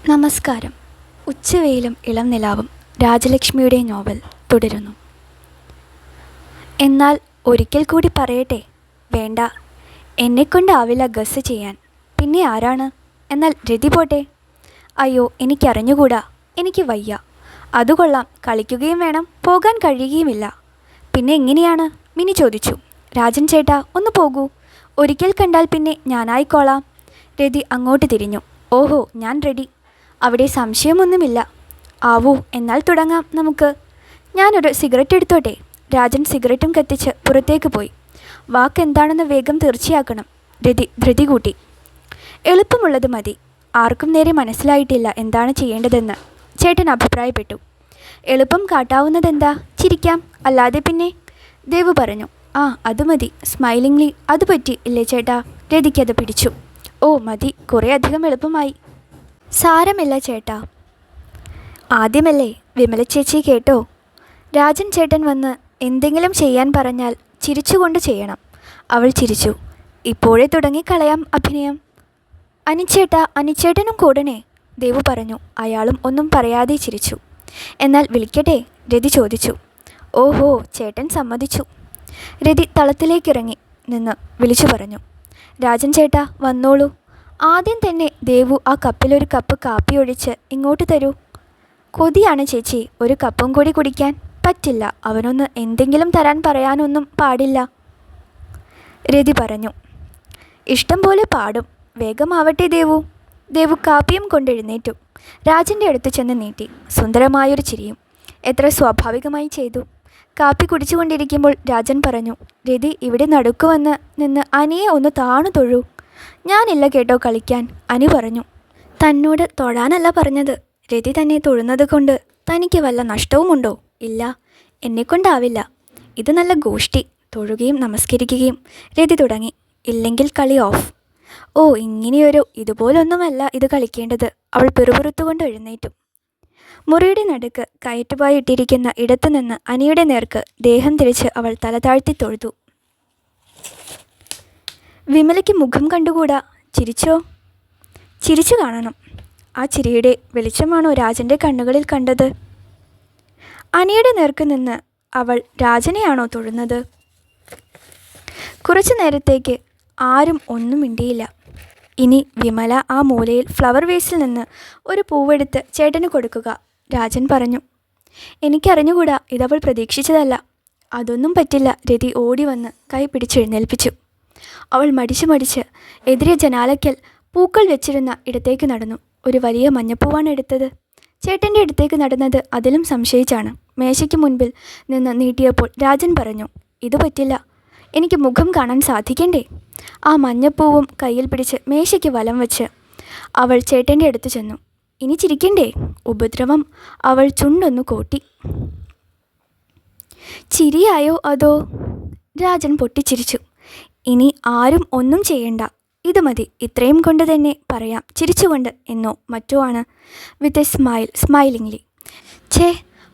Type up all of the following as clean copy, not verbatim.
നമസ്കാരം. ഉച്ചവെയിലും ഇളം നിലാവും രാജലക്ഷ്മിയുടെ നോവൽ തുടരുന്നു. എന്നാൽ ഒരിക്കൽ കൂടി പറയട്ടെ, വേണ്ട, എന്നെക്കൊണ്ടാവില്ല ഗസ് ചെയ്യാൻ. പിന്നെ ആരാണ്? എന്നാൽ രതി പോട്ടെ. അയ്യോ, എനിക്കറിഞ്ഞുകൂടാ, എനിക്ക് വയ്യ. അതുകൊള്ളാം, കളിക്കുകയും വേണം, പോകാൻ കഴിയുകയുമില്ല. പിന്നെ എങ്ങനെയാണ്? മിനി ചോദിച്ചു. രാജൻ ചേട്ടാ, ഒന്ന് പോകൂ. ഒരിക്കൽ കണ്ടാൽ പിന്നെ ഞാനായിക്കോളാം. രതി അങ്ങോട്ട് തിരിഞ്ഞു. ഓഹോ, ഞാൻ റെഡി. അവിടെ സംശയമൊന്നുമില്ല. ആവൂ, എന്നാൽ തുടങ്ങാം നമുക്ക്. ഞാനൊരു സിഗരറ്റ് എടുത്തോട്ടെ? രാജൻ സിഗരറ്റും കത്തിച്ച് പുറത്തേക്ക് പോയി. വാക്കെന്താണെന്ന് വേഗം തീർച്ചയാക്കണം. രതി ധൃതി കൂട്ടി. എളുപ്പമുള്ളത് മതി. ആർക്കും നേരെ മനസ്സിലായിട്ടില്ല എന്താണ് ചെയ്യേണ്ടതെന്ന് ചേട്ടൻ അഭിപ്രായപ്പെട്ടു. എളുപ്പം കാട്ടാവുന്നതെന്താ? ചിരിക്കാം, അല്ലാതെ പിന്നെ. ദേവു പറഞ്ഞു. ആ, അത് മതി. സ്മൈലിംഗ്ലി. അത് പറ്റി ഇല്ലേ ചേട്ടാ? രതിക്കത് പിടിച്ചു. ഓ മതി, കുറേ അധികം എളുപ്പമായി. സാരമില്ല ചേട്ടാ, ആദ്യമല്ലേ. വിമല ചേച്ചി കേട്ടോ? രാജൻ ചേട്ടൻ വന്ന് എന്തെങ്കിലും ചെയ്യാൻ പറഞ്ഞാൽ ചിരിച്ചുകൊണ്ട് ചെയ്യണം. അവൾ ചിരിച്ചു. ഇപ്പോഴേ തുടങ്ങിക്കളയാം അഭിനയം. അനിച്ചേട്ടനും കൂടണേ? ദേവു പറഞ്ഞു. അയാളും ഒന്നും പറയാതെ ചിരിച്ചു. എന്നാൽ വിളിക്കട്ടെ? രതി ചോദിച്ചു. ഓഹോ, ചേട്ടൻ സമ്മതിച്ചു. രതി തളത്തിലേക്കിറങ്ങി നിന്ന് വിളിച്ചു പറഞ്ഞു. രാജൻ ചേട്ടാ, വന്നോളൂ. ആദ്യം തന്നെ ദേവു ആ കപ്പിലൊരു കപ്പ് കാപ്പി ഒഴിച്ച് ഇങ്ങോട്ട് തരൂ. കൊതിയാണ് ചേച്ചി, ഒരു കപ്പും കൂടി കുടിക്കാൻ. പറ്റില്ല, അവനൊന്ന് എന്തെങ്കിലും തരാൻ പറയാനൊന്നും പാടില്ല, രതി പറഞ്ഞു. ഇഷ്ടം പോലെ പാടും. വേഗമാവട്ടെ ദേവു. ദേവു കാപ്പിയും കൊണ്ടെഴുന്നേറ്റു. രാജൻ്റെ അടുത്ത് ചെന്ന് നീട്ടി. സുന്ദരമായൊരു ചിരിയും. എത്ര സ്വാഭാവികമായി ചെയ്തു. കാപ്പി കുടിച്ചുകൊണ്ടിരിക്കുമ്പോൾ രാജൻ പറഞ്ഞു. രതി, ഇവിടെ നടുക്ക് വന്ന് നിന്ന് അനിയെ ഒന്ന് താണു തൊഴൂ. ഞാനില്ല കേട്ടോ കളിക്കാൻ, അനി പറഞ്ഞു. തന്നോട് തൊഴാനല്ല പറഞ്ഞത്. രതി തന്നെ തൊഴുന്നത് കൊണ്ട് തനിക്ക് വല്ല നഷ്ടവുമുണ്ടോ? ഇല്ല, എന്നെക്കൊണ്ടാവില്ല. ഇത് നല്ല ഗോഷ്ടി. തൊഴുകയും നമസ്കരിക്കുകയും. രതി തുടങ്ങി. ഇല്ലെങ്കിൽ കളി ഓഫ്. ഓ, ഇതുപോലൊന്നുമല്ല ഇത് കളിക്കേണ്ടത്. അവൾ പിറുപിറുത്തുകൊണ്ട് എഴുന്നേറ്റു. മുറിയുടെ നടുക്ക് കയറ്റുപായി ഇട്ടിരിക്കുന്ന ഇടത്തുനിന്ന് അനിയുടെ നേർക്ക് ദേഹം തിരിച്ച് അവൾ തല താഴ്ത്തി തൊഴുതു. വിമലയ്ക്ക് മുഖം കണ്ടുകൂടാ. ചിരിച്ചോ? ചിരിച്ചു കാണണം. ആ ചിരിയുടെ വെളിച്ചമാണോ രാജൻ്റെ കണ്ണുകളിൽ കണ്ടത്? അനിയുടെ നേർക്ക് നിന്ന് അവൾ രാജനെയാണോ തൊഴുന്നത്? കുറച്ചു നേരത്തേക്ക് ആരും ഒന്നും മിണ്ടിയില്ല. ഇനി വിമല ആ മൂലയിൽ ഫ്ലവർ വേസിൽ നിന്ന് ഒരു പൂവെടുത്ത് ചേട്ടന് കൊടുക്കുക, രാജൻ പറഞ്ഞു. എനിക്കറിഞ്ഞുകൂടാ, ഇതവൾ പ്രതീക്ഷിച്ചതല്ല. അതൊന്നും പറ്റില്ല. രതി ഓടി വന്ന് കൈ പിടിച്ചെഴുന്നേൽപ്പിച്ചു. അവൾ മടിച്ച് എതിരെ ജനാലയ്ക്കൽ പൂക്കൾ വെച്ചിരുന്ന ഇടത്തേക്ക് നടന്നു. ഒരു വലിയ മഞ്ഞപ്പൂവാണ് എടുത്തത്. ചേട്ടൻ്റെ അടുത്തേക്ക് നടന്നത് അതിലും സംശയിച്ചാണ്. മേശയ്ക്ക് മുൻപിൽ നിന്ന് നീട്ടിയപ്പോൾ രാജൻ പറഞ്ഞു. ഇത് പറ്റില്ല, എനിക്ക് മുഖം കാണാൻ സാധിക്കണ്ടേ? ആ മഞ്ഞപ്പൂവും കയ്യിൽ പിടിച്ച് മേശയ്ക്ക് വലം വെച്ച് അവൾ ചേട്ടൻ്റെ അടുത്ത് ചെന്നു. ഇനി ചിരിക്കണ്ടേ? ഉപദ്രവം. അവൾ ചുണ്ടൊന്നു കോട്ടി. ചിരിയായോ അതോ? രാജൻ പൊട്ടിച്ചിരിച്ചു. ഇനി ആരും ഒന്നും ചെയ്യണ്ട, ഇത് മതി. ഇത്രയും കൊണ്ട് തന്നെ പറയാം, ചിരിച്ചുകൊണ്ട് എന്നോ മറ്റോ ആണ്. With a smilingly. ഛേ,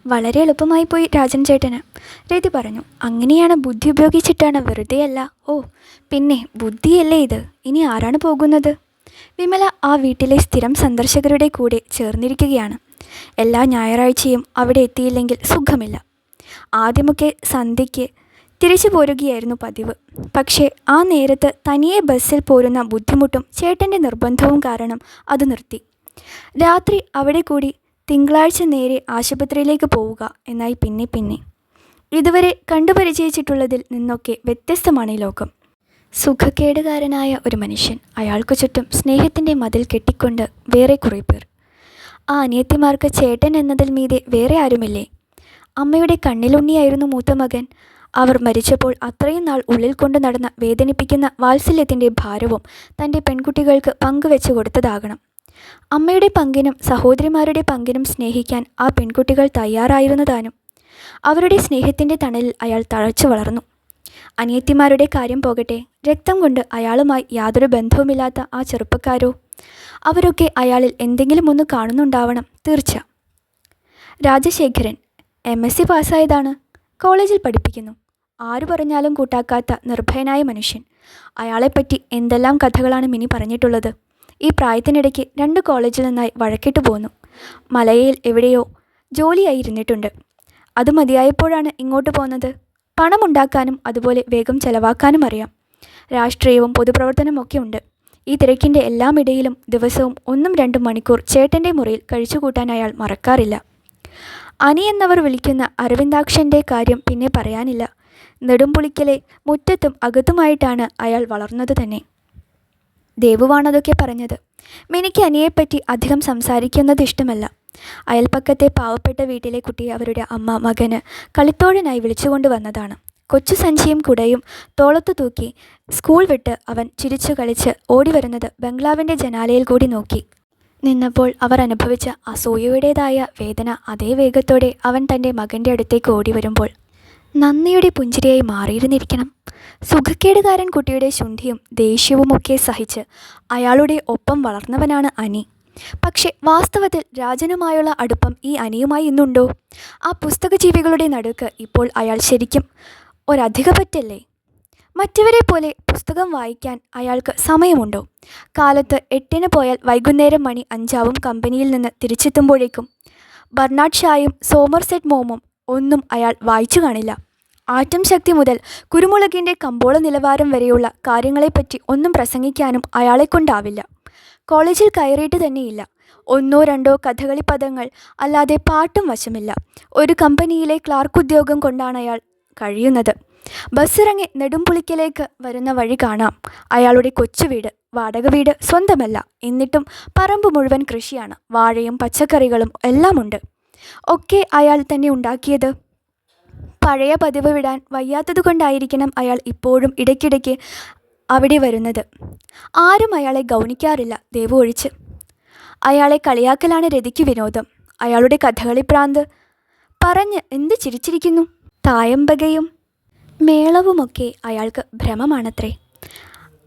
വളരെ എളുപ്പമായി പോയി രാജൻ ചേട്ടന്, രതി പറഞ്ഞു. അങ്ങനെയാണ്, ബുദ്ധി ഉപയോഗിച്ചിട്ടാണ്, വെറുതെയല്ല. ഓ പിന്നെ ബുദ്ധിയല്ലേ ഇത്. ഇനി ആരാണ് പോകുന്നത്? വിമല ആ വീട്ടിലെ സ്ഥിരം സന്ദർശകരുടെ കൂടെ ചേർന്നിരിക്കുകയാണ്. എല്ലാ ഞായറാഴ്ചയും അവിടെ എത്തിയില്ലെങ്കിൽ സുഖമില്ല. ആദ്യമൊക്കെ സന്ധ്യയ്ക്ക് തിരിച്ചു പോരുകയായിരുന്നു പതിവ്. പക്ഷേ ആ നേരത്ത് തനിയെ ബസ്സിൽ പോരുന്ന ബുദ്ധിമുട്ടും ചേട്ടൻ്റെ നിർബന്ധവും കാരണം അത് നിർത്തി. രാത്രി അവിടെ കൂടി തിങ്കളാഴ്ച നേരെ ആശുപത്രിയിലേക്ക് പോവുക എന്നായി. പിന്നെ ഇതുവരെ കണ്ടുപരിചയിച്ചിട്ടുള്ളതിൽ നിന്നൊക്കെ വ്യത്യസ്തമാണ് ഈ ലോകം. സുഖക്കേടുകാരനായ ഒരു മനുഷ്യൻ, അയാൾക്കു ചുറ്റും സ്നേഹത്തിൻ്റെ മതിൽ കെട്ടിക്കൊണ്ട് വേറെ കുറേ പേർ. ആ അനിയത്തിമാർക്ക് ചേട്ടൻ എന്നതിൽ മീതെ വേറെ ആരുമില്ലേ? അമ്മയുടെ കണ്ണിലുണ്ണിയായിരുന്നു മൂത്ത മകൻ. അവർ മരിച്ചപ്പോൾ അത്രയും നാൾ ഉള്ളിൽ കൊണ്ടു നടന്ന വേദനിപ്പിക്കുന്ന വാത്സല്യത്തിൻ്റെ ഭാരവും തൻ്റെ പെൺകുട്ടികൾക്ക് പങ്കുവെച്ചു കൊടുത്തതാകണം. അമ്മയുടെ പങ്കിനും സഹോദരിമാരുടെ പങ്കിനും സ്നേഹിക്കാൻ ആ പെൺകുട്ടികൾ തയ്യാറായിരുന്നതാനും. അവരുടെ സ്നേഹത്തിൻ്റെ തണലിൽ അയാൾ തഴച്ചു വളർന്നു. അനിയത്തിമാരുടെ കാര്യം പോകട്ടെ, രക്തം കൊണ്ട് അയാളുമായി യാതൊരു ബന്ധവുമില്ലാത്ത ആ ചെറുപ്പക്കാരോ? അവരൊക്കെ അയാളിൽ എന്തെങ്കിലും ഒന്ന് കാണുന്നുണ്ടാവണം, തീർച്ച. രാജശേഖരൻ MSc പാസ്സായതാണ്. കോളേജിൽ പഠിപ്പിക്കുന്നു. ആരു പറഞ്ഞാലും കൂട്ടാക്കാത്ത നിർഭയനായ മനുഷ്യൻ. അയാളെപ്പറ്റി എന്തെല്ലാം കഥകളാണ് മിനി പറഞ്ഞിട്ടുള്ളത്. ഈ പ്രായത്തിനിടയ്ക്ക് 2 കോളേജിൽ നിന്നായി വഴക്കിട്ട് പോന്നു. മലയിൽ എവിടെയോ ജോലിയായി ഇരുന്നിട്ടുണ്ട്. അത് മതിയായപ്പോഴാണ് ഇങ്ങോട്ട് പോന്നത്. പണമുണ്ടാക്കാനും അതുപോലെ വേഗം ചെലവാക്കാനും അറിയാം. രാഷ്ട്രീയവും പൊതുപ്രവർത്തനമൊക്കെ ഉണ്ട്. ഈ തിരക്കിൻ്റെ എല്ലാം ഇടയിലും ദിവസവും 1-2 മണിക്കൂർ ചേട്ടൻ്റെ മുറിയിൽ കഴിച്ചുകൂട്ടാൻ അയാൾ മറക്കാറില്ല. അനി എന്നവർ വിളിക്കുന്ന അരവിന്ദാക്ഷൻ്റെ കാര്യം പിന്നെ പറയാനില്ല. നെടുംപുളിക്കലെ മുറ്റത്തും അകത്തുമായിട്ടാണ് അയാൾ വളർന്നത് തന്നെ. ദേവുവാണതൊക്കെ പറഞ്ഞത്. മിനിക്ക് അനിയെപ്പറ്റി അധികം സംസാരിക്കുന്നത് ഇഷ്ടമല്ല. അയൽപ്പക്കത്തെ പാവപ്പെട്ട വീട്ടിലെ കുട്ടിയെ അവരുടെ അമ്മ മകന് കളിത്തോഴനായി വിളിച്ചുകൊണ്ട് വന്നതാണ്. കൊച്ചു സഞ്ചിയും കുടയും തോളത്തു തൂക്കി സ്കൂൾ വിട്ട് അവൻ ചിരിച്ചു കളിച്ച് ഓടി വരുന്നത് ബംഗ്ലാവിൻ്റെ ജനാലയിൽ കൂടി നോക്കി നിന്നപ്പോൾ അവർ അനുഭവിച്ച അസൂയയുടേതായ വേദന അതേ വേഗത്തോടെ അവൻ തൻ്റെ മകൻ്റെ അടുത്തേക്ക് ഓടി വരുമ്പോൾ നന്ദിയുടെ പുഞ്ചിരിയായി മാറിയിരുന്നിരിക്കണം. സുഖക്കേടുകാരൻ കുട്ടിയുടെ ശുണ്ഠിയും ദേഷ്യവുമൊക്കെ സഹിച്ച് അയാളുടെ ഒപ്പം വളർന്നവനാണ് അനി. പക്ഷെ വാസ്തവത്തിൽ രാജനുമായുള്ള അടുപ്പം ഈ അനിയുമായി ഇന്നുണ്ടോ? ആ പുസ്തകജീവികളുടെ നടുക്ക് ഇപ്പോൾ അയാൾ ശരിക്കും ഒരധികപറ്റല്ലേ? മറ്റവരെ പോലെ പുസ്തകം വായിക്കാൻ അയാൾക്ക് സമയമുണ്ടോ? കാലത്ത് 8-ന് പോയാൽ വൈകുന്നേരം മണി 5 കമ്പനിയിൽ നിന്ന് തിരിച്ചെത്തുമ്പോഴേക്കും ബർണാഡ് ഷായും സോമർസെറ്റ് മോമും ഒന്നും അയാൾ വായിച്ചു കാണില്ല. ആറ്റം ശക്തി മുതൽ കുരുമുളകിൻ്റെ കമ്പോള നിലവാരം വരെയുള്ള കാര്യങ്ങളെപ്പറ്റി ഒന്നും പ്രസംഗിക്കാനും അയാളെക്കൊണ്ടാവില്ല. കോളേജിൽ കയറിയിട്ട് തന്നെയില്ല. 1-2 കഥകളി പദങ്ങൾ അല്ലാതെ പാട്ടും വശമില്ല. ഒരു കമ്പനിയിലെ ക്ലാർക്ക് ഉദ്യോഗം കൊണ്ടാണ് അയാൾ കഴിയുന്നത്. ബസ്സിറങ്ങി നെടുംപുളിക്കലേക്ക് വരുന്ന വഴി കാണാം അയാളുടെ കൊച്ചുവീട്. വാടക വീട് സ്വന്തമല്ല. എന്നിട്ടും പറമ്പ് മുഴുവൻ കൃഷിയാണ്. വാഴയും പച്ചക്കറികളും എല്ലാമുണ്ട്. ഒക്കെ അയാൾ തന്നെ ഉണ്ടാക്കിയത്. പഴയ പതിവ് വിടാൻ വയ്യാത്തതുകൊണ്ടായിരിക്കണം അയാൾ ഇപ്പോഴും ഇടയ്ക്കിടയ്ക്ക് അവിടെ വരുന്നത്. ആരും അയാളെ ഗൗനിക്കാറില്ല, ദേവു ഒഴിച്ച്. അയാളെ കളിയാക്കലാണ് രതിക്ക് വിനോദം. അയാളുടെ കഥകളിപ്രാന്ത് പറഞ്ഞ് എന്ത് ചിരിച്ചിരിക്കുന്നു. തായമ്പകയും മേളവുമൊക്കെ അയാൾക്ക് ഭ്രമമാണത്രേ.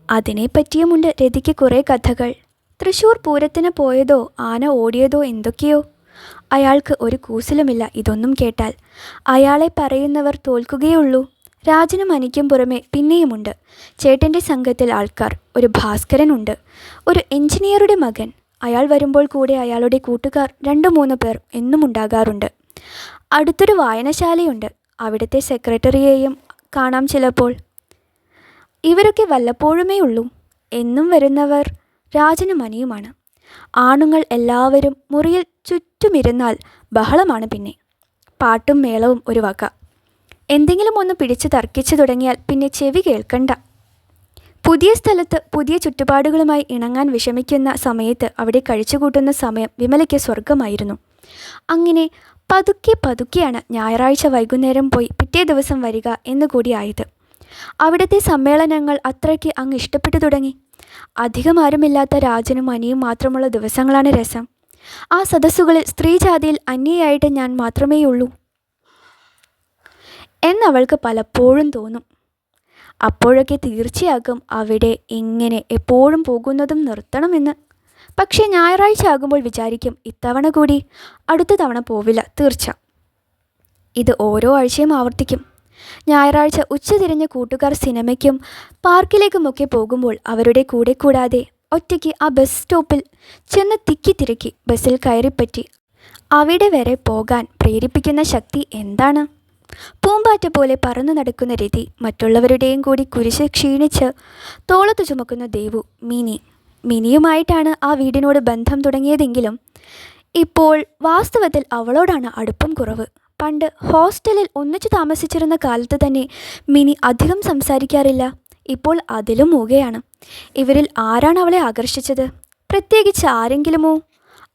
അതിനെപ്പറ്റിയുമുണ്ട് രതിക്ക് കുറേ കഥകൾ. തൃശ്ശൂർ പൂരത്തിന് പോയതോ ആന ഓടിയതോ എന്തൊക്കെയോ. അയാൾക്ക് ഒരു കൂസലുമില്ല ഇതൊന്നും കേട്ടാൽ. അയാളെ പറയുന്നവർ തോൽക്കുകയുള്ളൂ. രാജനും അനിക്കും പുറമെ പിന്നെയുമുണ്ട് ചേട്ടൻ്റെ സംഘത്തിൽ ആൾക്കാർ. ഒരു ഭാസ്കരനുണ്ട്, ഒരു എഞ്ചിനീയറുടെ മകൻ. അയാൾ വരുമ്പോൾ കൂടെ അയാളുടെ കൂട്ടുകാർ 2-3 പേർ എന്നും ഉണ്ടാകാറുണ്ട്. അടുത്തൊരു വായനശാലയുണ്ട്. അവിടുത്തെ സെക്രട്ടറിയെയും കാണാം ചിലപ്പോൾ. ഇവരൊക്കെ വല്ലപ്പോഴുമേ ഉള്ളൂ. എന്നും വരുന്നവർ രാജനും അനിയുമാണ്. ആണുങ്ങൾ എല്ലാവരും മുറിയിൽ ചുറ്റുമിരുന്നാൽ ബഹളമാണ്. പിന്നെ പാട്ടും മേളവും ഒരു വക. എന്തെങ്കിലും ഒന്ന് പിടിച്ച് തർക്കിച്ചു തുടങ്ങിയാൽ പിന്നെ ചെവി കേൾക്കണ്ട. പുതിയ സ്ഥലത്ത് പുതിയ ചുറ്റുപാടുകളുമായി ഇണങ്ങാൻ വിഷമിക്കുന്ന സമയത്ത് അവിടെ കഴിച്ചുകൂട്ടുന്ന സമയം വിമലയ്ക്ക് സ്വർഗമായിരുന്നു. അങ്ങനെ പതുക്കെ പതുക്കെയാണ് ഞായറാഴ്ച വൈകുന്നേരം പോയി പിറ്റേ ദിവസം വരിക എന്നുകൂടി ആയത്. അവിടുത്തെ സമ്മേളനങ്ങൾ അത്രയ്ക്ക് അങ്ങ് ഇഷ്ടപ്പെട്ടു തുടങ്ങി. അധികമാരുമില്ലാത്ത രാജനും അനിയും മാത്രമുള്ള ദിവസങ്ങളാണ് രസം. ആ സദസ്സുകളിൽ സ്ത്രീജാതിയിൽ അന്യയായിട്ട് ഞാൻ മാത്രമേയുള്ളൂ എന്നവൾക്ക് പലപ്പോഴും തോന്നും. അപ്പോഴൊക്കെ തീർച്ചയാക്കും അവിടെ ഇങ്ങനെ എപ്പോഴും പോകുന്നതും നിർത്തണമെന്ന്. പക്ഷേ ഞായറാഴ്ച ആകുമ്പോൾ വിചാരിക്കും ഇത്തവണ കൂടി അടുത്ത തവണ പോവില്ല തീർച്ച. ഇത് ഓരോ ആഴ്ചയും ആവർത്തിക്കും. ഞായറാഴ്ച ഉച്ചതിരിഞ്ഞ് കൂട്ടുകാർ സിനിമയ്ക്കും പാർക്കിലേക്കുമൊക്കെ പോകുമ്പോൾ അവരുടെ കൂടെ കൂടാതെ ഒറ്റയ്ക്ക് ആ ബസ് സ്റ്റോപ്പിൽ ചെന്ന് തിക്കി തിരക്കി ബസ്സിൽ കയറിപ്പറ്റി അവിടെ വരെ പോകാൻ പ്രേരിപ്പിക്കുന്ന ശക്തി എന്താണ്? പൂമ്പാറ്റ പോലെ പറന്നു നടക്കുന്ന രതി, മറ്റുള്ളവരുടെയും കൂടി കുരിശ് ക്ഷീണിച്ച് തോളത്ത് ചുമക്കുന്ന ദേവു, മിനിയുമായിട്ടാണ് ആ വീടിനോട് ബന്ധം തുടങ്ങിയതെങ്കിലും ഇപ്പോൾ വാസ്തവത്തിൽ അവളോടാണ് അടുപ്പം കുറവ്. പണ്ട് ഹോസ്റ്റലിൽ ഒന്നിച്ചു താമസിച്ചിരുന്ന കാലത്ത് തന്നെ മിനി അധികം സംസാരിക്കാറില്ല. ഇപ്പോൾ അതിലും മൂകയാണ്. ഇവരിൽ ആരാണ് അവളെ ആകർഷിച്ചത്? പ്രത്യേകിച്ച് ആരെങ്കിലുമോ?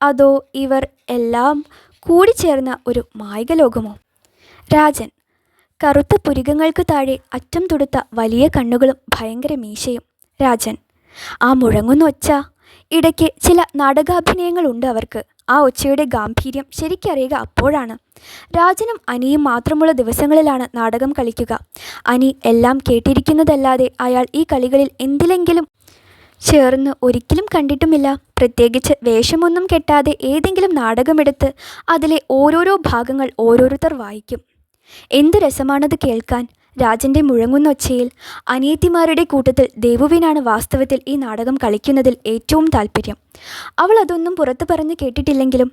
അതോ ഇവർ എല്ലാം കൂടിച്ചേർന്ന ഒരു മായിക ലോകമോ? രാജൻ, കറുത്ത പുരികങ്ങൾക്ക് താഴെ അറ്റം തൊടുത്ത വലിയ കണ്ണുകളും ഭയങ്കര മീശയും. രാജൻ, ആ മുഴങ്ങുന്ന ഒച്ച. ഇടയ്ക്ക് ചില നാടകാഭിനയങ്ങളുണ്ട് അവർക്ക്. ആ ഒച്ചയുടെ ഗാംഭീര്യം ശരിക്കറിയുക അപ്പോഴാണ്. രാജനും അനിയും മാത്രമുള്ള ദിവസങ്ങളിലാണ് നാടകം കളിക്കുക. അനി എല്ലാം കേട്ടിരിക്കുന്നതല്ലാതെ അയാൾ ഈ കളികളിൽ എന്തിലെങ്കിലും ചേർന്ന് ഒരിക്കലും കണ്ടിട്ടുമില്ല. പ്രത്യേകിച്ച് വേഷമൊന്നും കെട്ടാതെ ഏതെങ്കിലും നാടകമെടുത്ത് അതിലെ ഓരോരോ ഭാഗങ്ങൾ ഓരോരുത്തർ വായിക്കും. എന്തു രസമാണത് കേൾക്കാൻ. രാജൻ്റെ മുഴങ്ങുന്ന ഒച്ചയിൽ അനിയത്തിമാരുടെ കൂട്ടത്തിൽ ദേവുവിനാണ് വാസ്തവത്തിൽ ഈ നാടകം കളിക്കുന്നതിൽ ഏറ്റവും താല്പര്യം. അവൾ അതൊന്നും പുറത്തു പറഞ്ഞു കേട്ടിട്ടില്ലെങ്കിലും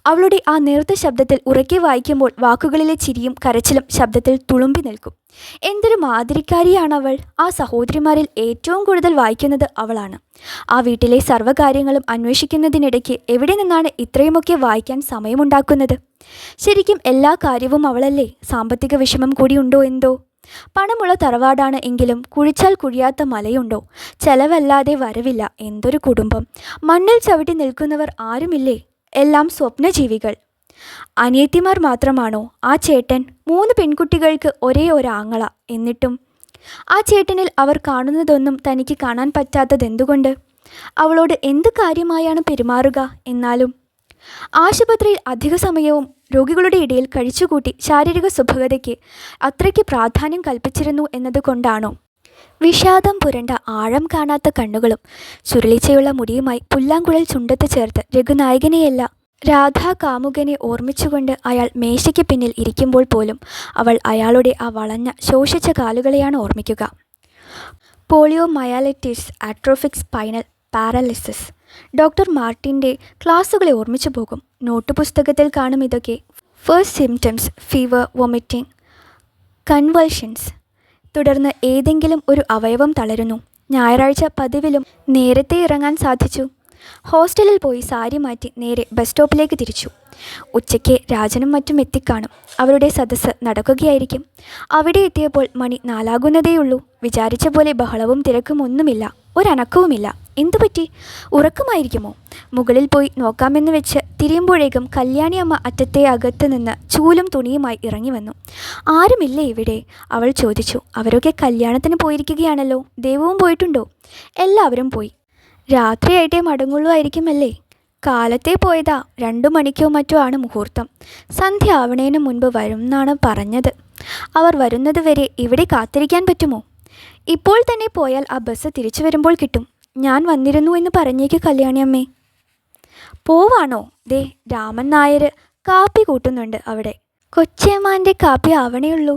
അവളുടെ ആ നേർത്ത ശബ്ദത്തിൽ ഉറക്കെ വായിക്കുമ്പോൾ വാക്കുകളിലെ ചിരിയും കരച്ചിലും ശബ്ദത്തിൽ തുളുമ്പി നിൽക്കും. എന്തൊരു മാതിരിക്കാരിയാണവൾ! ആ സഹോദരിമാരിൽ ഏറ്റവും കൂടുതൽ വായിക്കുന്നത് അവളാണ്. ആ വീട്ടിലെ സർവ്വകാര്യങ്ങളും അന്വേഷിക്കുന്നതിനിടയ്ക്ക് എവിടെ നിന്നാണ് ഇത്രയുമൊക്കെ വായിക്കാൻ സമയമുണ്ടാക്കുന്നത്? ശരിക്കും എല്ലാ കാര്യവും അവളല്ലേ? സാമ്പത്തിക വിഷമം കൂടിയുണ്ടോ എന്തോ? പണമുള്ള തറവാടാണ് എങ്കിലും കുഴിച്ചാൽ കുഴിയാത്ത മലയുണ്ടോ? ചെലവല്ലാതെ വരവില്ല. എന്തൊരു കുടുംബം! മണ്ണിൽ ചവിട്ടി നിൽക്കുന്നവർ ആരുമില്ലേ? എല്ലാം സ്വപ്നജീവികൾ. അനിയത്തിമാർ മാത്രമാണോ? ആ ചേട്ടൻ 3 പെൺകുട്ടികൾക്ക് ഒരേ ഒരാങ്ങള. എന്നിട്ടും ആ ചേട്ടനിൽ അവർ കാണുന്നതൊന്നും തനിക്ക് കാണാൻ പറ്റാത്തതെന്തുകൊണ്ട്? അവളോട് എന്ത് കാര്യമായാണ് പെരുമാറുക? എന്നാലും ആശുപത്രിയിൽ അധിക സമയവും രോഗികളുടെ ഇടയിൽ കഴിച്ചുകൂട്ടി ശാരീരിക സുഭഗതയ്ക്ക് അത്രയ്ക്ക് പ്രാധാന്യം കൽപ്പിച്ചിരുന്നു എന്നതുകൊണ്ടാണോ? വിഷാദം പുരണ്ട ആഴം കാണാത്ത കണ്ണുകളും ചുരുളിച്ചയുള്ള മുടിയുമായി പുല്ലാങ്കുഴൽ ചുണ്ടത്ത് ചേർത്ത് രഘുനായകനെയല്ല രാധാ കാമുകനെ ഓർമ്മിച്ചുകൊണ്ട് അയാൾ മേശയ്ക്ക് പിന്നിൽ ഇരിക്കുമ്പോൾ പോലും അവൾ അയാളുടെ ആ വളഞ്ഞ ശോഷിച്ച കാലുകളെയാണ് ഓർമ്മിക്കുക. Polio myelitis, atrophic spinal paralysis. Doctor മാർട്ടിൻ്റെ ക്ലാസ്സുകളെ ഓർമ്മിച്ചു പോകും. നോട്ടുപുസ്തകത്തിൽ കാണും ഇതൊക്കെ. First symptoms fever, vomiting, convulsions. തുടർന്ന് ഏതെങ്കിലും ഒരു അവയവം തളരുന്നു. ഞായറാഴ്ച പതിവിലും നേരത്തെ ഇറങ്ങാൻ സാധിച്ചു. ഹോസ്റ്റലിൽ പോയി സാരി മാറ്റി നേരെ ബസ് സ്റ്റോപ്പിലേക്ക് തിരിച്ചു. ഉച്ചയ്ക്ക് രാജനും മറ്റും എത്തിക്കാണും. അവരുടെ സദസ്സ് നടക്കുകയായിരിക്കും. അവിടെ എത്തിയപ്പോൾ മണി 4 വിചാരിച്ച പോലെ ബഹളവും തിരക്കും ഒന്നുമില്ല. ഒരനക്കവുമില്ല. എന്തുപറ്റി? ഉറക്കമായിരിക്കുമോ? മുകളിൽ പോയി നോക്കാമെന്ന് വെച്ച് തിരിയുമ്പോഴേക്കും കല്യാണി അമ്മ അറ്റത്തെ അകത്ത് നിന്ന് ചൂലും തുണിയുമായി ഇറങ്ങി വന്നു. ആരുമില്ലേ ഇവിടെ? അവൾ ചോദിച്ചു. അവരൊക്കെ കല്യാണത്തിന് പോയിരിക്കുകയാണല്ലോ. ദേവുവും പോയിട്ടുണ്ടോ? എല്ലാവരും പോയി. രാത്രിയായിട്ടേ മടങ്ങുള്ളൂ ആയിരിക്കുമല്ലേ? കാലത്തെ പോയതാ. 2 മണിക്കോ മറ്റോ ആണ് മുഹൂർത്തം. സന്ധ്യ ആവണേന് മുൻപ് വരുമെന്നാണ് പറഞ്ഞത്. അവർ വരുന്നത് വരെ ഇവിടെ കാത്തിരിക്കാൻ പറ്റുമോ? ഇപ്പോൾ തന്നെ പോയാൽ ആ ബസ് തിരിച്ചു വരുമ്പോൾ കിട്ടും. ഞാൻ വന്നിരുന്നു എന്ന് പറഞ്ഞേക്ക് കല്യാണിയമ്മേ. പോവാണോ? ദേ രാമൻ നായർ കാപ്പി കൂട്ടുന്നുണ്ട് അവിടെ. കൊച്ചേമാൻ്റെ കാപ്പി ആവണേയുള്ളൂ.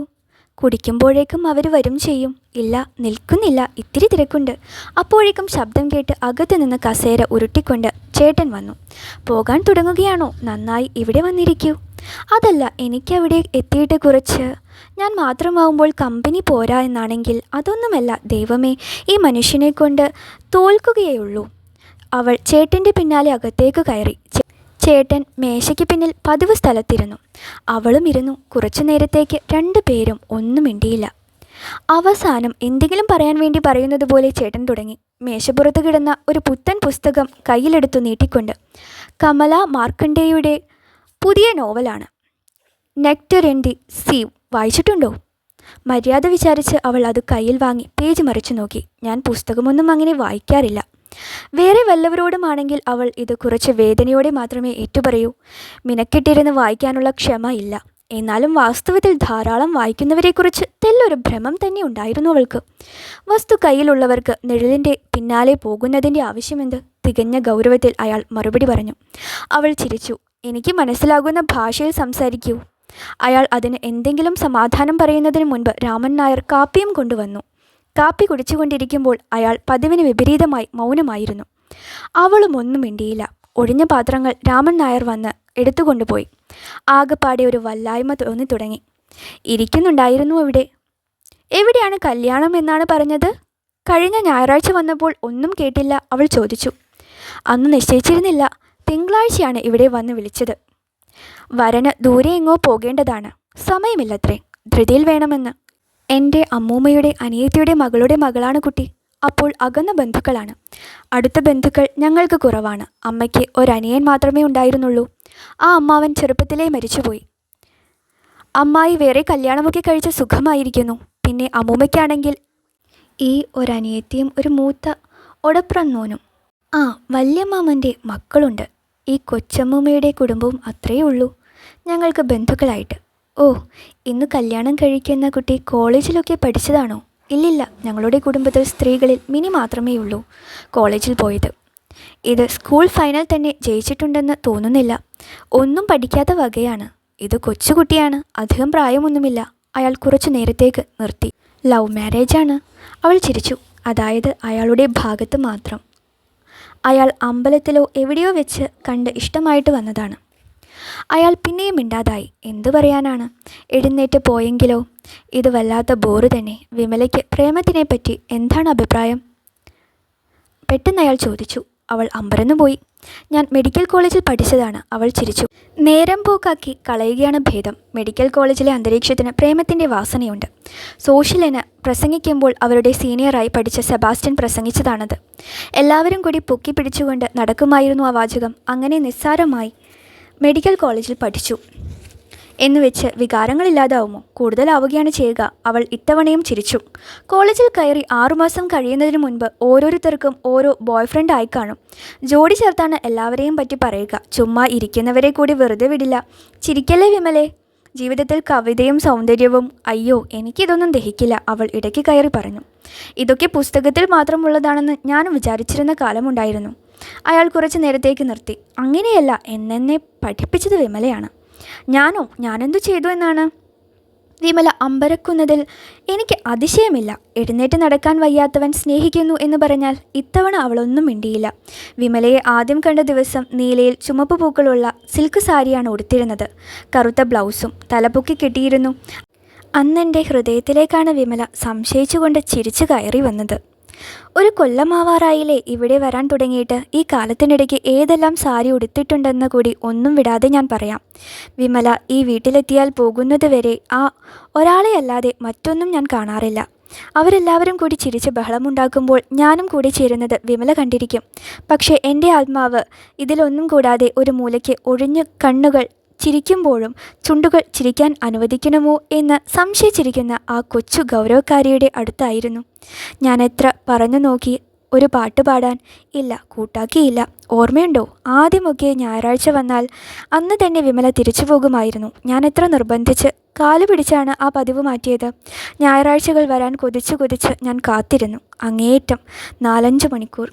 കുടിക്കുമ്പോഴേക്കും അവർ വരും ചെയ്യും. ഇല്ല, നിൽക്കുന്നില്ല, ഇത്തിരി തിരക്കുണ്ട്. അപ്പോഴേക്കും ശബ്ദം കേട്ട് അകത്ത് നിന്ന് കസേര ഉരുട്ടിക്കൊണ്ട് ചേട്ടൻ വന്നു. പോകാൻ തുടങ്ങുകയാണോ? നന്നായി, ഇവിടെ വന്നിരിക്കൂ. അതല്ല, എനിക്കവിടെ എത്തിയിട്ട് കുറച്ച്. ഞാൻ മാത്രമാവുമ്പോൾ കമ്പനി പോരാ എന്നാണെങ്കിൽ അതൊന്നുമല്ല. ദൈവമേ, ഈ മനുഷ്യനെ കൊണ്ട് തോൽക്കുകയുള്ളൂ. അവൾ ചേട്ടൻ്റെ പിന്നാലെ അകത്തേക്ക് കയറി. ചേട്ടൻ മേശയ്ക്ക് പിന്നിൽ പതിവ് സ്ഥലത്തിരുന്നു. അവളും ഇരുന്നു. കുറച്ചു നേരത്തേക്ക് 2 പേരും ഒന്നും മിണ്ടിയില്ല. അവസാനം എന്തെങ്കിലും പറയാൻ വേണ്ടി പറയുന്നത് പോലെ ചേട്ടൻ തുടങ്ങി. മേശപ്പുറത്ത് കിടന്ന ഒരു പുത്തൻ പുസ്തകം കയ്യിലെടുത്തു നീട്ടിക്കൊണ്ട്. കമല മാർക്കണ്ഡേയുടെ പുതിയ നോവലാണ്, നെക്ടർ ഇൻ ദി സീവ്. വായിച്ചിട്ടുണ്ടോ? മര്യാദ വിചാരിച്ച് അവൾ അത് കയ്യിൽ വാങ്ങി പേജ് മറിച്ചു നോക്കി. ഞാൻ പുസ്തകമൊന്നും അങ്ങനെ വായിക്കാറില്ല. വേറെ വല്ലവരോടുമാണെങ്കിൽ അവൾ ഇത് കുറച്ച് വേദനയോടെ മാത്രമേ ഏറ്റുപറയൂ. മിനക്കെട്ടിരുന്ന് വായിക്കാനുള്ള ക്ഷമ ഇല്ല. എന്നാലും വാസ്തവത്തിൽ ധാരാളം വായിക്കുന്നവരെക്കുറിച്ച് തെല്ലൊരു ഭ്രമം തന്നെ ഉണ്ടായിരുന്നു അവൾക്ക്. വസ്തു കയ്യിലുള്ളവർക്ക് നിഴലിൻ്റെ പിന്നാലെ പോകുന്നതിൻ്റെ ആവശ്യമെന്ത്? തികഞ്ഞ ഗൗരവത്തിൽ അയാൾ മറുപടി പറഞ്ഞു. അവൾ ചിരിച്ചു. എനിക്ക് മനസ്സിലാകുന്ന ഭാഷയിൽ സംസാരിക്കൂ. അയാൾ അതിന് എന്തെങ്കിലും സമാധാനം പറയുന്നതിന് മുൻപ് രാമൻ നായർ കാപ്പിയും കൊണ്ടുവന്നു. കാപ്പി കുടിച്ചുകൊണ്ടിരിക്കുമ്പോൾ അയാൾ പതിവിന് വിപരീതമായി മൗനമായിരുന്നു. അവളും ഒന്നും മിണ്ടിയില്ല. ഒഴിഞ്ഞ പാത്രങ്ങൾ രാമൻ നായർ വന്ന് എടുത്തുകൊണ്ടുപോയി. ആകെപ്പാടെ ഒരു വല്ലായ്മ തോന്നി തുടങ്ങി. ഇരിക്കുന്നുണ്ടായിരുന്നു അവിടെ. എവിടെയാണ് കല്യാണം എന്നാണ് പറഞ്ഞത്? കഴിഞ്ഞ ഞായറാഴ്ച വന്നപ്പോൾ ഒന്നും കേട്ടില്ല. അവൾ ചോദിച്ചു. അന്ന് നിശ്ചയിച്ചിരുന്നില്ല. തിങ്കളാഴ്ചയാണ് ഇവിടെ വന്ന് വിളിച്ചത്. വരന് ദൂരെ എങ്ങോ പോകേണ്ടതാണ്. സമയമില്ലത്രേ. ധൃതിയിൽ വേണമെന്ന്. എൻ്റെ അമ്മൂമ്മയുടെ അനിയത്തിയുടെ മകളുടെ മകളാണ് കുട്ടി. അപ്പോൾ അകന്ന ബന്ധുക്കളാണ്. അടുത്ത ബന്ധുക്കൾ ഞങ്ങൾക്ക് കുറവാണ്. അമ്മയ്ക്ക് ഒരനിയൻ മാത്രമേ ഉണ്ടായിരുന്നുള്ളൂ. ആ അമ്മാവൻ ചെറുപ്പത്തിലേ മരിച്ചുപോയി. അമ്മായി വേറെ കല്യാണമൊക്കെ കഴിച്ച് സുഖമായിരിക്കുന്നു. പിന്നെ അമ്മൂമ്മയ്ക്കാണെങ്കിൽ ഈ ഒരനിയത്തിയും ഒരു മൂത്ത ഒടപ്രന്നോനും. ആ വല്യമ്മാമൻ്റെ മക്കളുണ്ട്. ഈ കൊച്ചമ്മൂമ്മയുടെ കുടുംബവും അത്രയേ ഉള്ളൂ ഞങ്ങൾക്ക് ബന്ധുക്കളായിട്ട്. ഓ, ഇന്ന് കല്യാണം കഴിക്കുന്ന കുട്ടി കോളേജിലൊക്കെ പഠിച്ചതാണോ? ഇല്ലില്ല, ഞങ്ങളുടെ കുടുംബത്തിൽ സ്ത്രീകളിൽ മിനി മാത്രമേ ഉള്ളൂ കോളേജിൽ പോയത്. ഇത് സ്കൂൾ ഫൈനൽ തന്നെ ജയിച്ചിട്ടുണ്ടെന്ന് തോന്നുന്നില്ല. ഒന്നും പഠിക്കാത്ത വകയാണ്. ഇത് കൊച്ചുകുട്ടിയാണ്. അധികം പ്രായമൊന്നുമില്ല. അയാൾ കുറച്ചു നേരത്തേക്ക് നിർത്തി. ലവ് മാരേജാണ്. അവൾ ചിരിച്ചു. അതായത് അയാളുടെ ഭാഗത്ത് മാത്രം. അയാൾ അമ്പലത്തിലോ എവിടെയോ വെച്ച് കണ്ട് ഇഷ്ടമായിട്ട് വന്നതാണ്. അയാൾ പിന്നെയും മിണ്ടാതായി. എന്തു പറയാനാണ്? എഴുന്നേറ്റ് പോയെങ്കിലോ? ഇത് വല്ലാത്ത ബോറ് തന്നെ. വിമലയ്ക്ക് പ്രേമത്തിനെപ്പറ്റി എന്താണ് അഭിപ്രായം? പെട്ടെന്ന് അയാൾ ചോദിച്ചു. അവൾ അമ്പരന്നുപോയി. ഞാൻ മെഡിക്കൽ കോളേജിൽ പഠിച്ചതാണ്. അവൾ ചിരിച്ചു. നേരം പോക്കാക്കി കളയുകയാണ് ഭേദം. മെഡിക്കൽ കോളേജിലെ അന്തരീക്ഷത്തിന് പ്രേമത്തിൻ്റെ വാസനയുണ്ട്. സോഷ്യലിന് പ്രസംഗിക്കുമ്പോൾ അവരുടെ സീനിയറായി പഠിച്ച സെബാസ്റ്റ്യൻ പ്രസംഗിച്ചതാണത്. എല്ലാവരും കൂടി പൊക്കി പിടിച്ചുകൊണ്ട് നടക്കുമായിരുന്നു ആ വാചകം. അങ്ങനെ നിസ്സാരമായി മെഡിക്കൽ കോളേജിൽ പഠിച്ചു എന്നുവെച്ച് വികാരങ്ങളില്ലാതാവുമോ? കൂടുതലാവുകയാണ് ചെയ്യുക. അവൾ ഇത്തവണയും ചിരിച്ചു. കോളേജിൽ കയറി 6 മാസം കഴിയുന്നതിന് മുൻപ് ഓരോരുത്തർക്കും ഓരോ ബോയ് ഫ്രണ്ട് ആയി കാണും. ജോഡി ചേർത്താണ് എല്ലാവരെയും പറ്റി പറയുക. ചുമ്മാ ഇരിക്കുന്നവരെ കൂടി വെറുതെ വിടില്ല. ചിരിക്കല്ലേ വിമലേ? ജീവിതത്തിൽ കവിതയും സൗന്ദര്യവും. അയ്യോ, എനിക്കിതൊന്നും ദഹിക്കില്ല, അവൾ ഇടയ്ക്ക് കയറി പറഞ്ഞു. ഇതൊക്കെ പുസ്തകത്തിൽ മാത്രമുള്ളതാണെന്ന് ഞാനും വിചാരിച്ചിരുന്ന കാലമുണ്ടായിരുന്നു. അയാൾ കുറച്ചു നേരത്തേക്ക് നിർത്തി. അങ്ങനെയല്ല, എന്നെ പഠിപ്പിച്ചത് വിമലയാണ്. ഞാനെന്തു ചെയ്തു എന്നാണ്? വിമല അമ്പരക്കുന്നതിൽ എനിക്ക് അതിശയമില്ല. എഴുന്നേറ്റ് നടക്കാൻ വയ്യാത്തവൻ സ്നേഹിക്കുന്നു എന്ന് പറഞ്ഞാൽ ഇത്തവണ അവളൊന്നും മിണ്ടിയില്ല. വിമലയെ ആദ്യം കണ്ട ദിവസം നീലയിൽ ചുമപ്പ് പൂക്കളുള്ള സിൽക്ക് സാരിയാണ് ഉടുത്തിരുന്നത്. കറുത്ത ബ്ലൗസും തലപൊക്കി കെട്ടിയിരുന്നു. അന്നെൻ്റെ ഹൃദയത്തിലേക്കാണ് വിമല സംശയിച്ചുകൊണ്ട് ചിരിച്ചു കയറി വന്നത്. ഒരു കൊല്ലമാവാറായില്ലേ ഇവിടെ വരാൻ തുടങ്ങിയിട്ട്? ഈ കാലത്തിനിടയ്ക്ക് ഏതെല്ലാം സാരി ഉടുത്തിട്ടുണ്ടെന്ന് കൂടി ഒന്നും വിടാതെ ഞാൻ പറയാം. വിമല ഈ വീട്ടിലെത്തിയാൽ പോകുന്നത് വരെ ആ ഒരാളെ അല്ലാതെ മറ്റൊന്നും ഞാൻ കാണാറില്ല. അവരെല്ലാവരും കൂടി ചിരിച്ച് ബഹളമുണ്ടാക്കുമ്പോൾ ഞാനും കൂടി ചേരുന്നത് വിമല കണ്ടിരിക്കും. പക്ഷേ എൻ്റെ ആത്മാവ് ഇതിലൊന്നും കൂടാതെ ഒരു മൂലയ്ക്ക് ഒഴിഞ്ഞു കണ്ണുകൾ ചിരിക്കുമ്പോഴും ചുണ്ടുകൾ ചിരിക്കാൻ അനുവദിക്കണമോ എന്ന് സംശയിച്ചിരിക്കുന്ന ആ കൊച്ചു ഗൗരവക്കാരിയുടെ അടുത്തായിരുന്നു. ഞാൻ എത്ര പറഞ്ഞു നോക്കി ഒരു പാട്ട് പാടാൻ. ഇല്ല, കൂട്ടാക്കിയില്ല. ഓർമ്മയുണ്ടോ? ആദ്യമൊക്കെ ഞായറാഴ്ച വന്നാൽ അന്ന് തന്നെ വിമല തിരിച്ചു പോകുമായിരുന്നു. ഞാൻ എത്ര നിർബന്ധിച്ച് കാല് പിടിച്ചാണ് ആ പതിവ് മാറ്റിയത്. ഞായറാഴ്ചകൾ വരാൻ കൊതിച്ച് ഞാൻ കാത്തിരുന്നു. അങ്ങേയറ്റം 4-5 മണിക്കൂർ.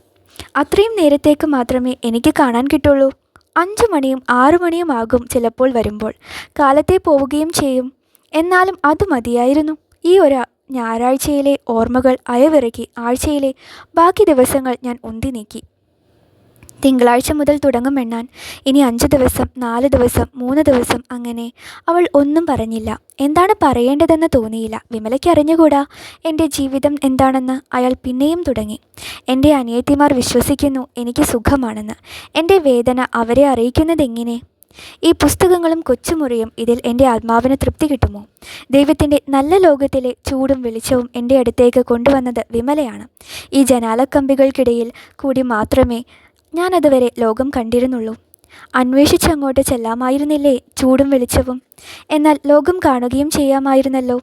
അത്രയും നേരത്തേക്ക് മാത്രമേ എനിക്ക് കാണാൻ കിട്ടുള്ളൂ. 5 മണിയും 6 മണിയും ആകും ചിലപ്പോൾ വരുമ്പോൾ. കാലത്തെ പോവുകയും ചെയ്യും. എന്നാലും അത് മതിയായിരുന്നു. ഈ ഒരു ഞായറാഴ്ചയിലെ ഓർമ്മകൾ അയവിറക്കി ആഴ്ചയിലെ ബാക്കി ദിവസങ്ങൾ ഞാൻ ഉന്തി നീക്കി. തിങ്കളാഴ്ച മുതൽ തുടങ്ങും എണ്ണാൻ. ഇനി 5 ദിവസം, 4 ദിവസം, 3 ദിവസം. അങ്ങനെ അവൾ ഒന്നും പറഞ്ഞില്ല. എന്താണ് പറയേണ്ടതെന്ന് തോന്നിയില്ല. വിമലയ്ക്ക് അറിഞ്ഞുകൂടാ എൻ്റെ ജീവിതം എന്താണെന്ന്. അയാൾ പിന്നെയും തുടങ്ങി. എൻ്റെ അനിയത്തിമാർ വിശ്വസിക്കുന്നു എനിക്ക് സുഖമാണെന്ന്. എൻ്റെ വേദന അവരെ അറിയിക്കുന്നതെങ്ങനെ? ഈ പുസ്തകങ്ങളും കൊച്ചുമുറിയും ഇതിൽ എൻ്റെ ആത്മാവിന് തൃപ്തി കിട്ടുമോ? ദൈവത്തിൻ്റെ നല്ല ലോകത്തിലെ ചൂടും വെളിച്ചവും എൻ്റെ അടുത്തേക്ക് കൊണ്ടുവന്നത് വിമലയാണ്. ഈ ജനാലക്കമ്പികൾക്കിടയിൽ കൂടി മാത്രമേ ഞാനതുവരെ ലോകം കണ്ടിരുന്നുള്ളൂ. അന്വേഷിച്ചങ്ങോട്ട് ചെല്ലാമായിരുന്നില്ലേ ചൂടും വെളിച്ചവും? എന്നാൽ ലോകം കാണുകയും ചെയ്യാമായിരുന്നല്ലോ.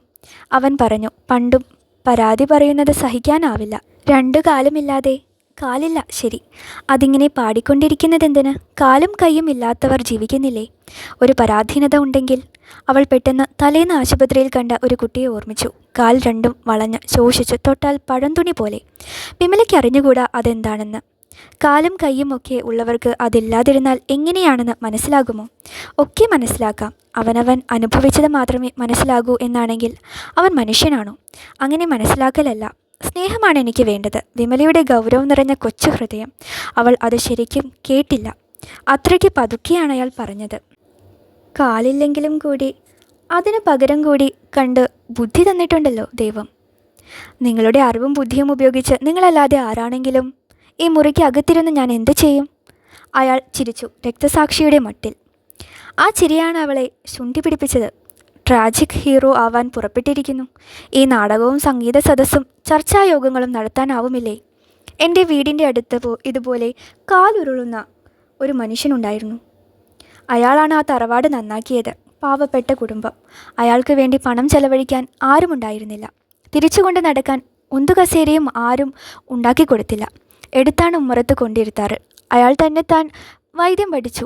അവൻ പറഞ്ഞു. പണ്ടും പരാതി പറയുന്നത് സഹിക്കാനാവില്ല. 2 കാലുമില്ലാതെ. കാലില്ല, ശരി. അതിങ്ങനെ പാടിക്കൊണ്ടിരിക്കുന്നതെന്തിന്? കാലും കൈയും ഇല്ലാത്തവർ ജീവിക്കുന്നില്ലേ? ഒരു പരാധീനത ഉണ്ടെങ്കിൽ. അവൾ പെട്ടെന്ന് തലേന്ന് ആശുപത്രിയിൽ കണ്ട ഒരു കുട്ടിയെ ഓർമ്മിച്ചു. കാൽ രണ്ടും വളഞ്ഞ് ശോഷിച്ച് തൊട്ടാൽ പഴംതുണി പോലെ. വിമലയ്ക്ക് അറിഞ്ഞുകൂടാ അതെന്താണെന്ന്. കാലും കൈയും ഒക്കെ ഉള്ളവർക്ക് അതില്ലാതിരുന്നാൽ എങ്ങനെയാണെന്ന് മനസ്സിലാകുമോ? ഒക്കെ മനസ്സിലാക്കാം. അവനവൻ അനുഭവിച്ചത് മാത്രമേ മനസ്സിലാകൂ എന്നാണെങ്കിൽ അവൻ മനുഷ്യനാണോ? അങ്ങനെ മനസ്സിലാക്കലല്ല, സ്നേഹമാണ് എനിക്ക് വേണ്ടത്. വിമലയുടെ ഗൗരവം നിറഞ്ഞ കൊച്ചു ഹൃദയം. അവൾ അത് ശരിക്കും കേട്ടില്ല. അത്രയ്ക്ക് പതുക്കെയാണ് അയാൾ പറഞ്ഞത്. കാലില്ലെങ്കിലും കൂടി അതിന് പകരം കൂടി കണ്ട് ബുദ്ധി തന്നിട്ടുണ്ടല്ലോ ദൈവം. നിങ്ങളുടെ അറിവും ബുദ്ധിയും ഉപയോഗിച്ച് നിങ്ങളല്ലാതെ ആരാണെങ്കിലും ഈ മുറിക്ക് അകത്തിരുന്ന് ഞാൻ എന്തു ചെയ്യും? അയാൾ ചിരിച്ചു, രക്തസാക്ഷിയുടെ മട്ടിൽ. ആ ചിരിയാണ് അവളെ ശുണ്ഠി പിടിപ്പിച്ചത്. ട്രാജിക് ഹീറോ ആവാൻ പുറപ്പെട്ടിരിക്കുന്നു. ഈ നാടകവും സംഗീത സദസ്സും ചർച്ചായോഗങ്ങളും നടത്താനാവുമില്ലേ? എൻ്റെ വീടിൻ്റെ അടുത്ത് ഇതുപോലെ കാലുരുളുന്ന ഒരു മനുഷ്യനുണ്ടായിരുന്നു. അയാളാണ് ആ തറവാട് നന്നാക്കിയത്. പാവപ്പെട്ട കുടുംബം. അയാൾക്ക് വേണ്ടി പണം ചെലവഴിക്കാൻ ആരുമുണ്ടായിരുന്നില്ല. തിരിച്ചുകൊണ്ട് നടക്കാൻ ഉന്തുകസേരയും ആരും ഉണ്ടാക്കി കൊടുത്തില്ല. എടുത്താണ് ഉമ്മറത്ത് കൊണ്ടിരുത്താറ്. അയാൾ തന്നെ താൻ വൈദ്യം പഠിച്ചു.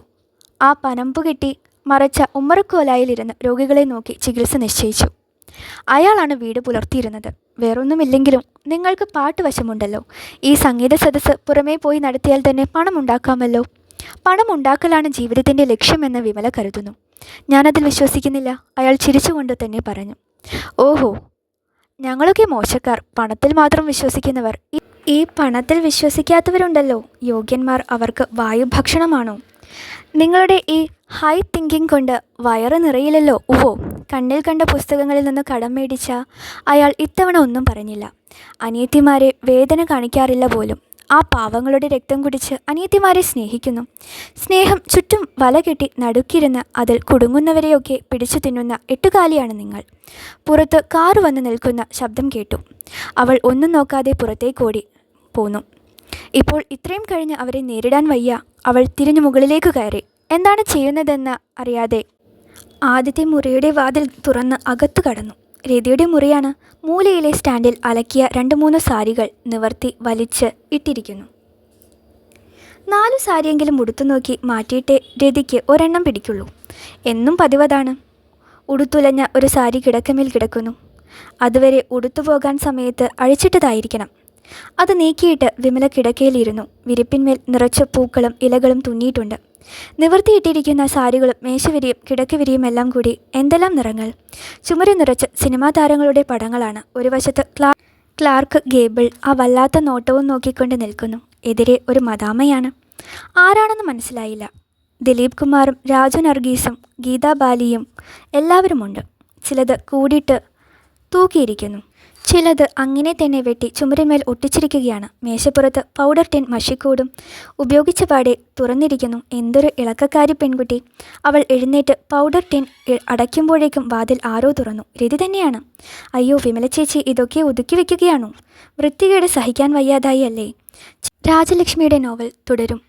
ആ പനമ്പു കെട്ടി മറച്ച ഉമ്മറക്കോലായിലിരുന്ന് രോഗികളെ നോക്കി ചികിത്സ നിശ്ചയിച്ചു. അയാളാണ് വീട് പുലർത്തിയിരുന്നത്. വേറൊന്നുമില്ലെങ്കിലും നിങ്ങൾക്ക് പാട്ട് വശമുണ്ടല്ലോ. ഈ സംഗീത സദസ്സ് പുറമേ പോയി നടത്തിയാൽ തന്നെ പണം ഉണ്ടാക്കാമല്ലോ. പണം ഉണ്ടാക്കലാണ് ജീവിതത്തിൻ്റെ ലക്ഷ്യമെന്ന് വിമല കരുതുന്നു. ഞാനതിൽ വിശ്വസിക്കുന്നില്ല, അയാൾ ചിരിച്ചുകൊണ്ട് തന്നെ പറഞ്ഞു. ഓഹോ, ഞങ്ങളൊക്കെ മോശക്കാർ, പണത്തിൽ മാത്രം വിശ്വസിക്കുന്നവർ. ഈ പണത്തിൽ വിശ്വസിക്കാത്തവരുണ്ടല്ലോ, യോഗ്യന്മാർ. അവർക്ക് വായുഭക്ഷണമാണോ? നിങ്ങളുടെ ഈ ഹൈ തിങ്കിങ് കൊണ്ട് വയറ് നിറയില്ലല്ലോ. ഉവ്വോ. കണ്ണിൽ കണ്ട പുസ്തകങ്ങളിൽ നിന്ന് കടം മേടിച്ച അയാൾ ഇത്തവണ ഒന്നും പറഞ്ഞില്ല. അനിയത്തിമാരെ വേദന കാണിക്കാറില്ല പോലും. ആ പാവങ്ങളുടെ രക്തം കുടിച്ച് അനിയത്തിമാരെ സ്നേഹിക്കുന്നു. സ്നേഹം ചുറ്റും വല കെട്ടി നടുക്കിരുന്ന് അതിൽ കുടുങ്ങുന്നവരെയൊക്കെ പിടിച്ചു തിന്നുന്ന എട്ടുകാലിയാണ് നിങ്ങൾ. പുറത്ത് കാറ് വന്ന് നിൽക്കുന്ന ശബ്ദം കേട്ടു. അവൾ ഒന്നും നോക്കാതെ പുറത്തേക്കോടി പോന്നു. ഇപ്പോൾ ഇത്രയും കഴിഞ്ഞ് അവരെ നേരിടാൻ വയ്യ. അവൾ തിരിഞ്ഞു മുകളിലേക്ക് കയറി. എന്താണ് ചെയ്യുന്നതെന്ന് അറിയാതെ ആദ്യത്തെ മുറിയുടെ വാതിൽ തുറന്ന് അകത്തു കടന്നു. രതിയുടെ മുറിയാണ്. മൂലയിലെ സ്റ്റാൻഡിൽ അലക്കിയ 2-3 സാരികൾ നിവർത്തി വലിച്ച് ഇട്ടിരിക്കുന്നു. 4 സാരിയെങ്കിലും ഉടുത്തു നോക്കി മാറ്റിയിട്ടേ രതിക്ക് ഒരെണ്ണം പിടിക്കുള്ളൂ. എന്നും പതിവതാണ്. ഉടുത്തുലഞ്ഞ ഒരു സാരി കിടക്കമേൽ കിടക്കുന്നു. അതുവരെ ഉടുത്തുപോകാൻ സമയത്ത് അഴിച്ചിട്ടതായിരിക്കണം. അത് നീക്കിയിട്ട് വിമല കിടക്കയിലിരുന്നു. വിരിപ്പിന്മേൽ നിറച്ച പൂക്കളും ഇലകളും തുന്നിയിട്ടുണ്ട്. നിവർത്തിയിട്ടിരിക്കുന്ന സാരികളും മേശവിരിയും കിടക്കവിരിയുമെല്ലാം കൂടി എന്തെല്ലാം നിറങ്ങൾ! ചുമരു നിറച്ച് സിനിമാ താരങ്ങളുടെ പടങ്ങളാണ്. ഒരു വശത്ത് ക്ലാർക്ക് ഗേബിൾ ആ വല്ലാത്ത നോട്ടവും നോക്കിക്കൊണ്ട് നിൽക്കുന്നു. എതിരെ ഒരു മദാമയാണ്. ആരാണെന്ന് മനസ്സിലായില്ല. ദിലീപ് കുമാറും രാജു നർഗീസും ഗീതാ ബാലിയും എല്ലാവരുമുണ്ട്. ചിലത് കൂടിയിട്ട് തൂക്കിയിരിക്കുന്നു. ചിലത് അങ്ങനെ തന്നെ വെട്ടി ചുമരിന്മേൽ ഒട്ടിച്ചിരിക്കുകയാണ്. മേശപ്പുറത്ത് പൗഡർ ടിൻ മഷിക്കൂടും ഉപയോഗിച്ച പാടെ തുറന്നിരിക്കുന്നു. എന്തൊരു ഇളക്കക്കാരി പെൺകുട്ടി! അവൾ എഴുന്നേറ്റ് പൗഡർ ടിൻ അടയ്ക്കുമ്പോഴേക്കും വാതിൽ ആരോ തുറന്നു. രതി തന്നെയാണ്. അയ്യോ, വിമല ചേച്ചി ഇതൊക്കെ ഒതുക്കി വെക്കുകയാണോ? വൃത്തികേട് സഹിക്കാൻ വയ്യാതായി അല്ലേ? രാജലക്ഷ്മിയുടെ നോവൽ തുടരും.